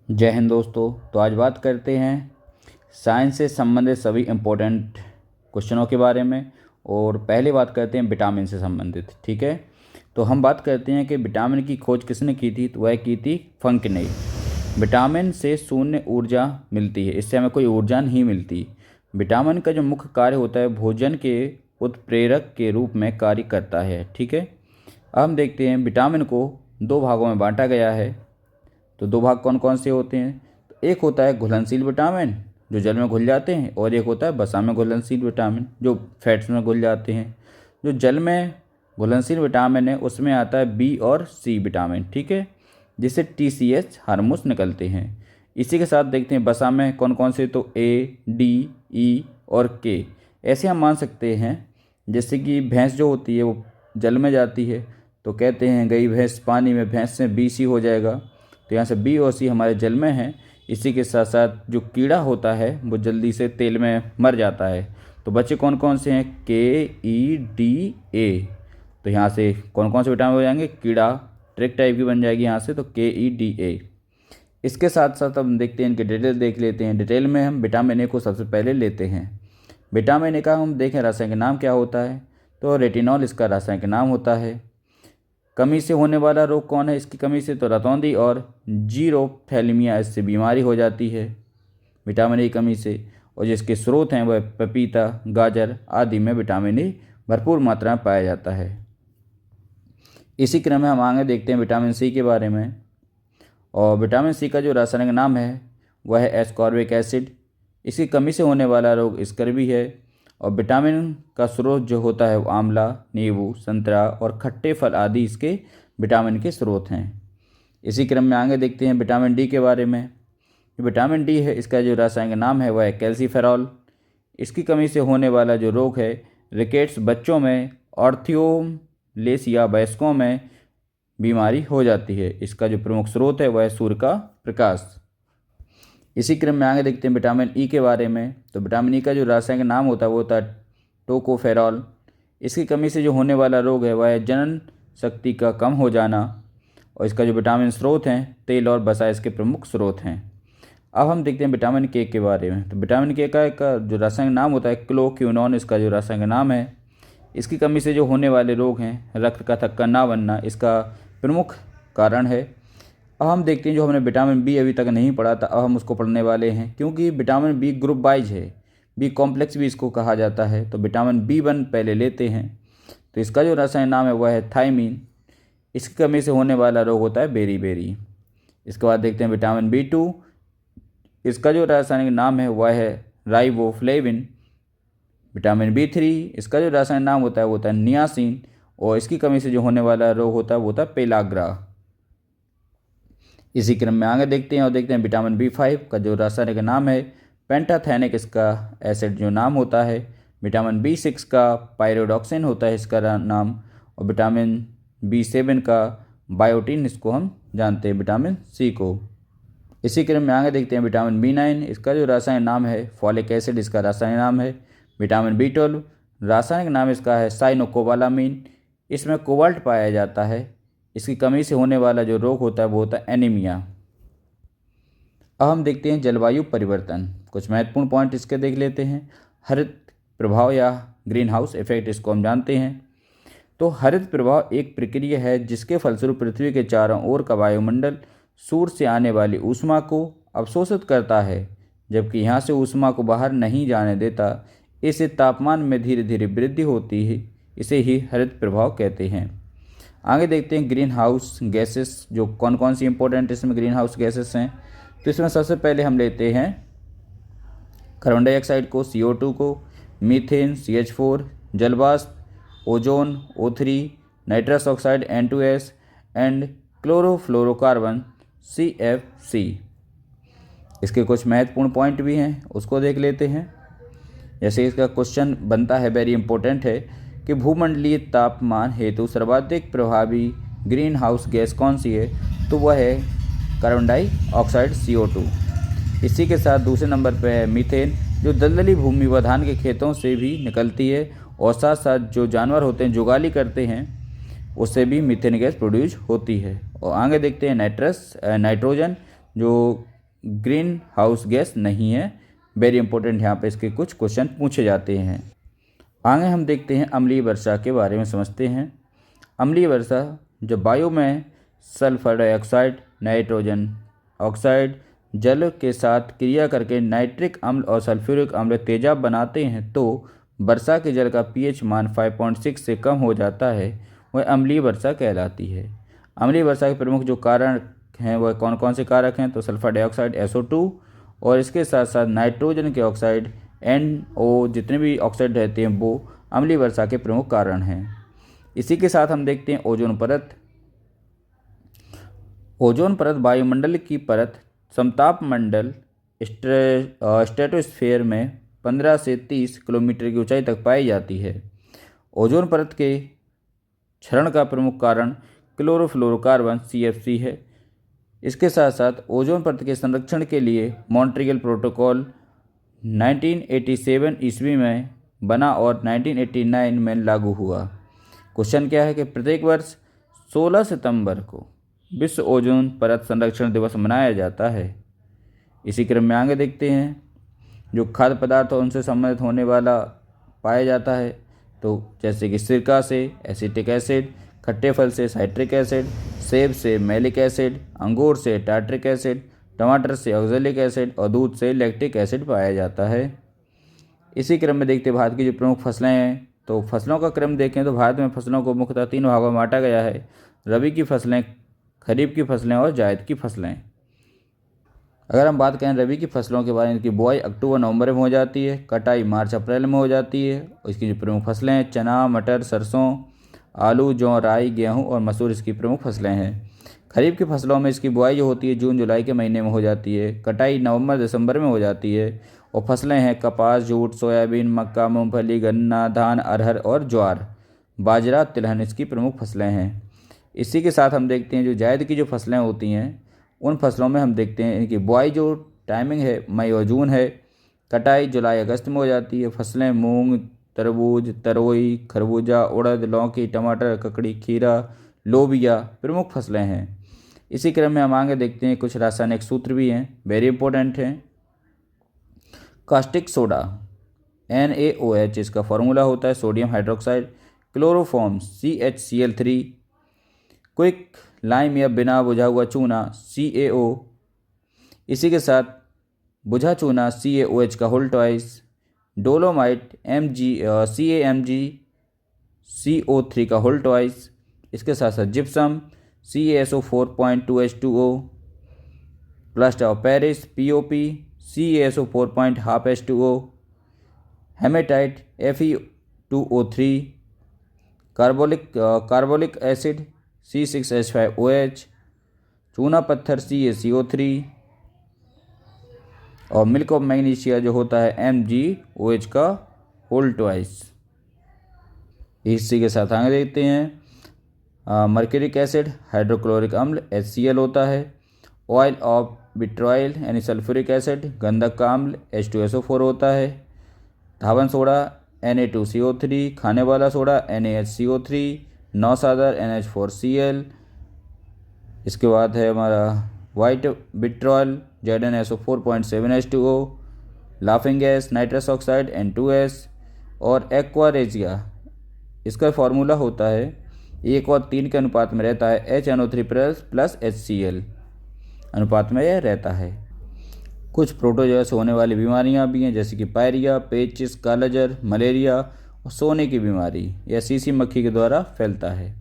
जय हिंद दोस्तों। तो आज बात करते हैं साइंस से संबंधित सभी इम्पोर्टेंट क्वेश्चनों के बारे में। और पहले बात करते हैं विटामिन से संबंधित। ठीक है, तो हम बात करते हैं कि विटामिन की खोज किसने की थी। तो वह की थी फंक ने। विटामिन से शून्य ऊर्जा मिलती है, इससे हमें कोई ऊर्जा नहीं मिलती। विटामिन का जो मुख्य कार्य होता है भोजन के उत्प्रेरक के रूप में कार्य करता है। ठीक है, अब हम देखते हैं विटामिन को दो भागों में बांटा गया है। तो दो भाग कौन कौन से होते हैं। तो एक होता है घुलनशील विटामिन जो जल में घुल जाते हैं, और एक होता है वसा में घुलनशील विटामिन जो फैट्स में घुल जाते हैं। जो जल में घुलनशील विटामिन है उसमें आता है बी और सी विटामिन। ठीक है, जिससे TCH हार्मोन्स निकलते हैं। इसी के साथ देखते हैं वसा में कौन कौन से। तो A, D, E और K ऐसे हम मान सकते हैं। जैसे कि भैंस जो होती है वो जल में जाती है, तो कहते हैं गई भैंस पानी में, भैंस से BC हो जाएगा। तो यहाँ से B और C हमारे जल में हैं। इसी के साथ साथ जो कीड़ा होता है वो जल्दी से तेल में मर जाता है। तो बच्चे कौन कौन से हैं, KEDA। तो यहाँ से कौन कौन से विटामिन हो जाएंगे, कीड़ा ट्रिक टाइप की बन जाएगी यहाँ से, तो KEDA। इसके साथ साथ हम देखते हैं इनके डिटेल देख लेते हैं। डिटेल में हम विटामिन ए को सबसे पहले लेते हैं। विटामिन ए का हम देखें रासायनिक नाम क्या होता है। तो रेटिनॉल इसका रासायनिक नाम होता है। कमी से होने वाला रोग कौन है इसकी कमी से, तो रतौंधी और जीरोथैलेमिया, इससे बीमारी हो जाती है विटामिन ए की कमी से। और जिसके स्रोत हैं वह पपीता, गाजर आदि में विटामिन ए भरपूर मात्रा में पाया जाता है। इसी क्रम में हम आगे देखते हैं विटामिन सी के बारे में। और विटामिन सी का जो रासायनिक नाम है वह है एस्कॉर्बिक एसिड। इसकी कमी से होने वाला रोग स्कर्वी है। और विटामिन का स्रोत जो होता है वो आंवला, नींबू, संतरा और खट्टे फल आदि इसके विटामिन के स्रोत हैं। इसी क्रम में आगे देखते हैं विटामिन डी के बारे में। विटामिन डी है इसका जो रासायनिक नाम है वह है कैल्सीफेरॉल। इसकी कमी से होने वाला जो रोग है रिकेट्स बच्चों में, ऑर्थोलेसिया वयस्कों में बीमारी हो जाती है। इसका जो प्रमुख स्रोत है वह है सूर्य का प्रकाश। इसी क्रम में आगे देखते हैं विटामिन ई के बारे में। तो विटामिन ई का जो रासायनिक नाम होता है वो होता है टोकोफेरॉल। इसकी कमी से जो होने वाला रोग है वह है जनन शक्ति का कम हो जाना। और इसका जो विटामिन स्रोत हैं तेल और वसा इसके प्रमुख स्रोत हैं। अब हम देखते हैं विटामिन के बारे में। तो विटामिन के का जो रासायनिक नाम होता है क्लोक्यूनॉन, इसका जो रासायनिक नाम है। इसकी कमी से जो होने वाले रोग हैं रक्त का थक्का ना बनना इसका प्रमुख कारण है। अब हम देखते हैं जो हमने विटामिन बी अभी तक नहीं पढ़ा था, अब हम उसको पढ़ने वाले हैं। क्योंकि विटामिन बी ग्रुप वाइज है, बी कॉम्प्लेक्स भी इसको कहा जाता है। तो विटामिन B1 पहले लेते हैं। तो इसका जो रासायनिक नाम है वह है थायमीन। इसकी कमी से होने वाला रोग होता है बेरी। इसके बाद देखते हैं विटामिन B2। इसका जो रासायनिक नाम है वह है राइबोफ्लेविन। विटामिन B3 इसका जो रासायनिक नाम होता है वो होता है नियासिन। और इसकी कमी से जो होने वाला रोग होता है वो होता है पेलाग्रा। इसी क्रम में आगे देखते हैं और देखते हैं विटामिन B5 का जो रासायनिक नाम है पेंटाथेनिक, इसका एसिड जो नाम होता है। विटामिन B6 का पायरोडॉक्सिन होता है इसका नाम। और विटामिन B7 का बायोटिन, इसको हम जानते हैं विटामिन सी को। इसी क्रम में आगे देखते हैं विटामिन B9। इसका जो रासायनिक नाम है फॉलिक एसिड, इसका रासायनिक नाम है। विटामिन B12 रासायनिक नाम इसका है साइनोकोबालामीन। इसमें कोबाल्ट पाया जाता है। इसकी कमी से होने वाला जो रोग होता है वो होता है एनीमिया। अब हम देखते हैं जलवायु परिवर्तन। कुछ महत्वपूर्ण पॉइंट इसके देख लेते हैं। हरित प्रभाव या ग्रीन हाउस इफेक्ट, इसको हम जानते हैं। तो हरित प्रभाव एक प्रक्रिया है जिसके फलस्वरूप पृथ्वी के चारों ओर का वायुमंडल सूर्य से आने वाली ऊष्मा को अवशोषित करता है, जबकि यहाँ से ऊष्मा को बाहर नहीं जाने देता। इससे तापमान में धीरे धीरे वृद्धि होती है। इसे ही हरित प्रभाव कहते हैं। आगे देखते हैं ग्रीन हाउस गैसेस, जो कौन कौन सी इंपॉर्टेंट इसमें ग्रीन हाउस गैसेस हैं। तो इसमें सबसे पहले हम लेते हैं कार्बन डाइऑक्साइड को, CO2 को, मीथेन CH4, जलवाष्प ozone O3, nitrous oxide N2S and chlorofluorocarbon CFC। इसके कुछ महत्वपूर्ण पॉइंट भी हैं, उसको देख लेते हैं। जैसे इसका क्वेश्चन बनता है, वेरी इंपॉर्टेंट है, कि भूमंडलीय तापमान हेतु सर्वाधिक प्रभावी ग्रीन हाउस गैस कौन सी है। तो वह है कार्बन डाइऑक्साइड CO2। इसी के साथ दूसरे नंबर पर है मीथेन, जो दलदली भूमि व धान के खेतों से भी निकलती है। और साथ साथ जो जानवर होते हैं जुगाली करते हैं उससे भी मीथेन गैस प्रोड्यूस होती है। और आगे देखते हैं नाइट्रोजन, जो ग्रीन हाउस गैस नहीं है। वेरी इंपॉर्टेंट, यहाँ पे इसके कुछ क्वेश्चन पूछे जाते हैं। आगे हम देखते हैं अम्लीय वर्षा के बारे में समझते हैं। अम्लीय वर्षा जो वायु में सल्फर डाइऑक्साइड, नाइट्रोजन ऑक्साइड जल के साथ क्रिया करके नाइट्रिक अम्ल और सल्फ्यूरिक अम्ल तेजाब बनाते हैं, तो वर्षा के जल का pH मान 5.6 से कम हो जाता है, वह अम्लीय वर्षा कहलाती है। अम्लीय वर्षा के प्रमुख जो कारण हैं वह कौन कौन से कारक हैं, तो सल्फर डाइऑक्साइड SO2 और इसके साथ साथ नाइट्रोजन के ऑक्साइड NO, जितने भी ऑक्साइड रहते हैं वो अम्लीय वर्षा के प्रमुख कारण हैं। इसी के साथ हम देखते हैं ओजोन परत। ओजोन परत वायुमंडल की परत समताप मंडल स्ट्रेटोस्फीयर में 15 से 30 किलोमीटर की ऊंचाई तक पाई जाती है। ओजोन परत के क्षरण का प्रमुख कारण क्लोरोफ्लोरोकार्बन CFC है। इसके साथ साथ ओजोन परत के संरक्षण के लिए मॉन्ट्रियल प्रोटोकॉल 1987 ईस्वी में बना और 1989 में लागू हुआ। क्वेश्चन क्या है कि प्रत्येक वर्ष 16 सितंबर को विश्व ओजोन परत संरक्षण दिवस मनाया जाता है। इसी क्रम में आगे देखते हैं जो खाद्य पदार्थ और उनसे संबंधित होने वाला पाया जाता है, तो जैसे कि सिरका से एसिटिक एसिड, खट्टे फल से साइट्रिक एसिड, सेब से मैलिक एसिड, अंगूर से टार्ट्रिक एसिड, टमाटर से ऑक्जेलिक एसिड और दूध से लैक्टिक एसिड पाया जाता है। इसी क्रम में देखते हैं भारत की जो प्रमुख फसलें हैं, तो फसलों का क्रम देखें तो भारत में फसलों को मुख्यतः 3 भागों में बांटा गया है। रबी की फसलें, खरीफ की फसलें और जायद की फसलें। अगर हम बात करें रबी की फसलों के बारे में, इनकी बुआई अक्टूबर नवंबर में हो जाती है, कटाई मार्च अप्रैल में हो जाती है। और इसकी जो प्रमुख फसलें हैं चना, मटर, सरसों, आलू, जौ, राई, गेहूं और मसूर इसकी प्रमुख फसलें हैं। खरीफ की फसलों में इसकी बुआई जो होती है जून जुलाई के महीने में हो जाती है, कटाई नवंबर दिसंबर में हो जाती है। और फसलें हैं कपास, जूट, सोयाबीन, मक्का, मूंगफली, गन्ना, धान, अरहर और ज्वार, बाजरा, तिलहन इसकी प्रमुख फसलें हैं। इसी के साथ हम देखते हैं जो जायद की जो फसलें होती हैं, उन फसलों में हम देखते हैं इनकी बुआई जो टाइमिंग है मई और जून है, कटाई जुलाई अगस्त में हो जाती है। फसलें मूंग, तरबूज, तरोई, खरबूजा, उड़द, लौकी, टमाटर, ककड़ी, खीरा, लोबिया प्रमुख फसलें हैं। इसी क्रम में हम आगे देखते हैं कुछ रासायनिक सूत्र भी हैं, वेरी इंपॉर्टेंट हैं। कास्टिक सोडा NaOH इसका फॉर्मूला होता है, sodium hydroxide. Chloroform CHCl3। Quick lime या बिना बुझा हुआ चूना CaO। इसी के साथ बुझा चूना CaOH का होल ट्वाइस। डोलोमाइट CaMgCO3 का होल ट्वाइस। इसके साथ साथ gypsum CaSO4.2H2O। Plaster of Paris POP CaSO4.5H2O। Hematite Fe2O3। Carbolic acid C6H5OH। चूना पत्थर CaCO3 और मिल्क ऑफ मैग्नीशिया जो होता है MgOH का होल ट्वाइस। इसी के साथ आगे देखते हैं मर्क्यूरिक एसिड, हाइड्रोक्लोरिक अम्ल HCl होता है। ऑयल ऑफ विट्रॉयल यानी सल्फ्यूरिक एसिड, गंधक का अम्ल H2SO4 होता है। धावन सोडा Na2CO3, खाने वाला सोडा NaHCO3, नौसादर NH4Cl। इसके बाद है हमारा white vitriol ZnSO4.7H2O, laughing gas nitrous oxide N2S और एक्वारेजिया इसका फॉर्मूला होता है 1 और 3 के अनुपात में रहता है HNO3 प्लस HCl अनुपात में यह रहता है। कुछ प्रोटोजोआ से होने वाली बीमारियां भी हैं जैसे कि पायरिया, पेचिस, कालाजर, मलेरिया और सोने की बीमारी, यह सीसी मक्खी के द्वारा फैलता है।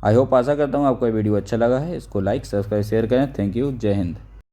आई होप आशा करता हूँ आपको ये वीडियो अच्छा लगा है। इसको लाइक, सब्सक्राइब, शेयर करें। Thank you. जय हिंद।